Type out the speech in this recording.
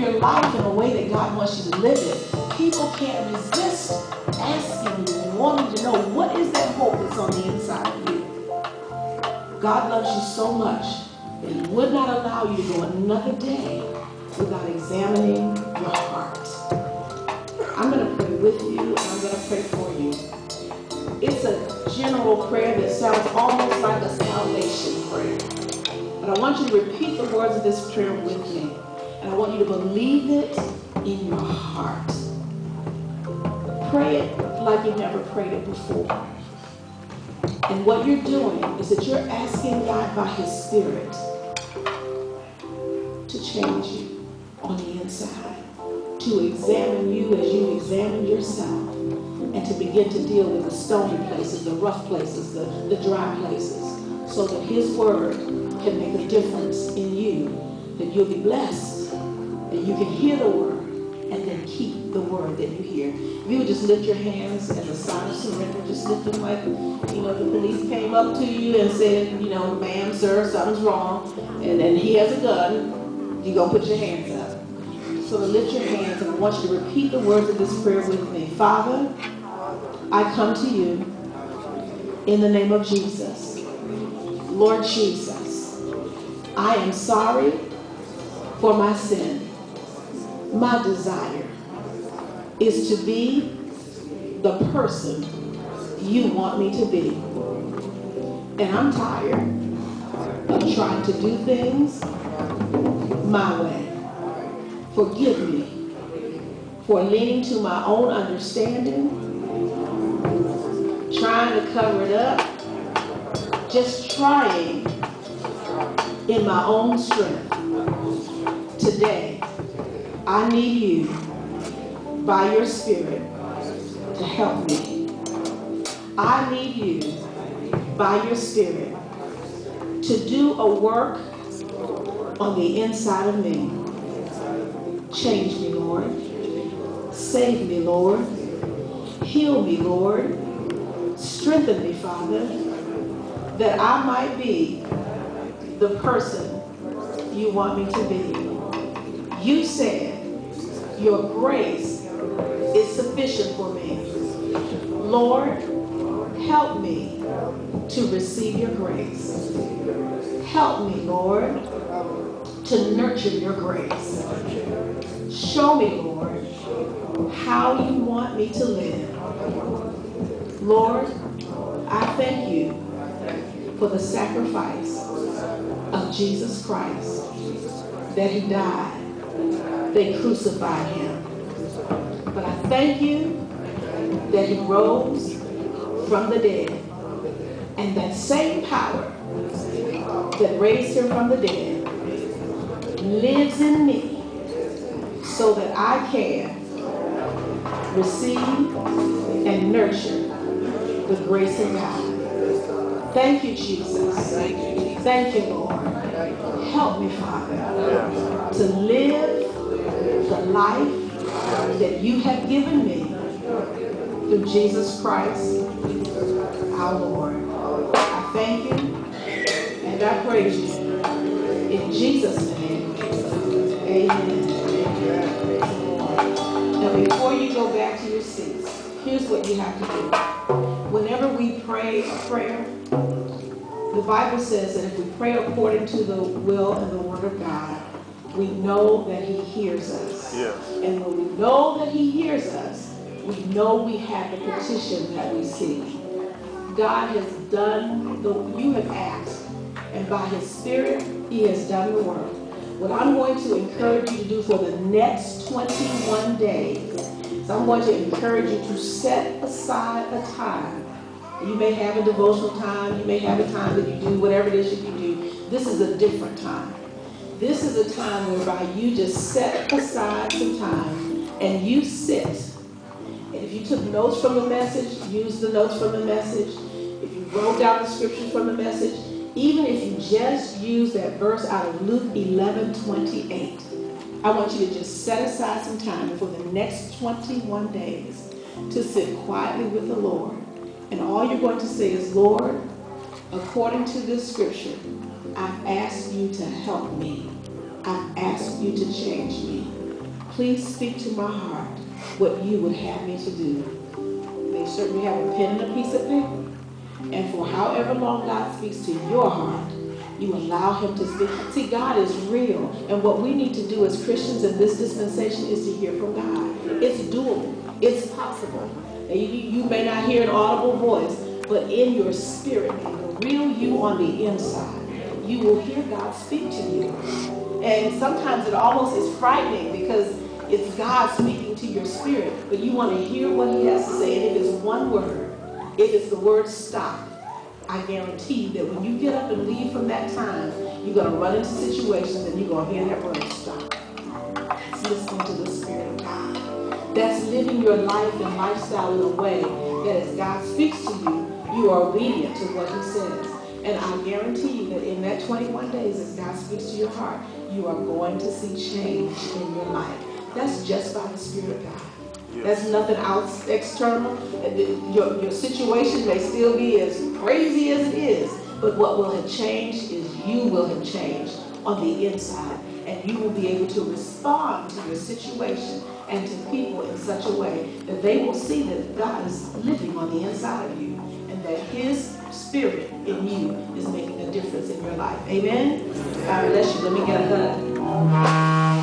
your life in a way that God wants you to live it, people can't resist asking you and wanting to know what is that hope that's on the inside of you. God loves you so much that he would not allow you to go another day without examining your heart. I'm going to pray with you, and I'm going to pray for you. It's a general prayer that sounds almost like a salvation prayer. But I want you to repeat the words of this prayer with me. And I want you to believe it in your heart. Pray it like you've never prayed it before. And what you're doing is that you're asking God by his Spirit to change you on the inside, to examine you as you examine yourself, and to begin to deal with the stony places, the rough places, the dry places, so that his word can make a difference in you, that you'll be blessed, that you can hear the word, and then keep the word that you hear. If you would just lift your hands as a sign of surrender, just lift them like, the police came up to you and said, ma'am, sir, something's wrong, and then he has a gun, you're going to put your hands up. So to lift your hands, and I want you to repeat the words of this prayer with me. Father, I come to you in the name of Jesus. Lord Jesus, I am sorry for my sin. My desire is to be the person you want me to be. And I'm tired of trying to do things my way. Forgive me for leaning to my own understanding, trying to cover it up, just trying in my own strength. Today, I need you by your Spirit to help me. I need you by your Spirit to do a work on the inside of me. Change me, Lord. Save me, Lord. Heal me, Lord. Strengthen me, Father, that I might be the person you want me to be. You said your grace is sufficient for me. Lord, help me to receive your grace. Help me, Lord, to nurture your grace. Show me, Lord, how you want me to live. Lord, I thank you for the sacrifice of Jesus Christ, that he died. They crucified him. But I thank you that he rose from the dead. And that same power that raised him from the dead lives in me, so that I can receive and nurture the grace of God. Thank you, Jesus. Thank you, Lord. Help me, Father, to live the life that you have given me through Jesus Christ, our Lord. I thank you and I praise you. In Jesus' name, amen. Now, before you go back to your seats, here's what you have to do. Whenever we pray a prayer, the Bible says that if we pray according to the will and the word of God, we know that he hears us. Yes. And when we know that he hears us, we know we have the petition that we seek. God has done you have asked, and by his Spirit, he has done the work. What I'm going to encourage you to do for the next 21 days is I'm going to encourage you to set aside a time. You may have a devotional time, you may have a time that you do whatever it is that you do. This is a different time. This is a time whereby you just set aside some time and you sit. And if you took notes from the message, use the notes from the message. If you wrote down the scriptures from the message, even if you just use that verse out of Luke 11:28, I want you to just set aside some time for the next 21 days to sit quietly with the Lord. And all you're going to say is, Lord, according to this scripture, I've asked you to help me. I've asked you to change me. please speak to my heart what you would have me to do. Make certain you have a pen and a piece of paper. And for however long God speaks to your heart, you allow him to speak. See, God is real. And what we need to do as Christians in this dispensation is to hear from God. It's doable. It's possible. And you may not hear an audible voice, but in your spirit, in the real you on the inside, you will hear God speak to you. And sometimes it almost is frightening because it's God speaking to your spirit, but you want to hear what he has to say. And if it's one word, if it's the word stop, I guarantee you that when you get up and leave from that time, you're going to run into situations and you're going to hear that word stop. That's listening to the Spirit of God. That's living your life and lifestyle in a way that as God speaks to you, you are obedient to what he says. And I guarantee you that in that 21 days, as God speaks to your heart, you are going to see change in your life. That's just by the Spirit of God. That's nothing out external. Your situation may still be as crazy as it is, but what will have changed is you will have changed on the inside, and you will be able to respond to your situation and to people in such a way that they will see that God is living on the inside of you and that his spirit in you is making a difference in your life. Amen? God bless you. Let me get a hug.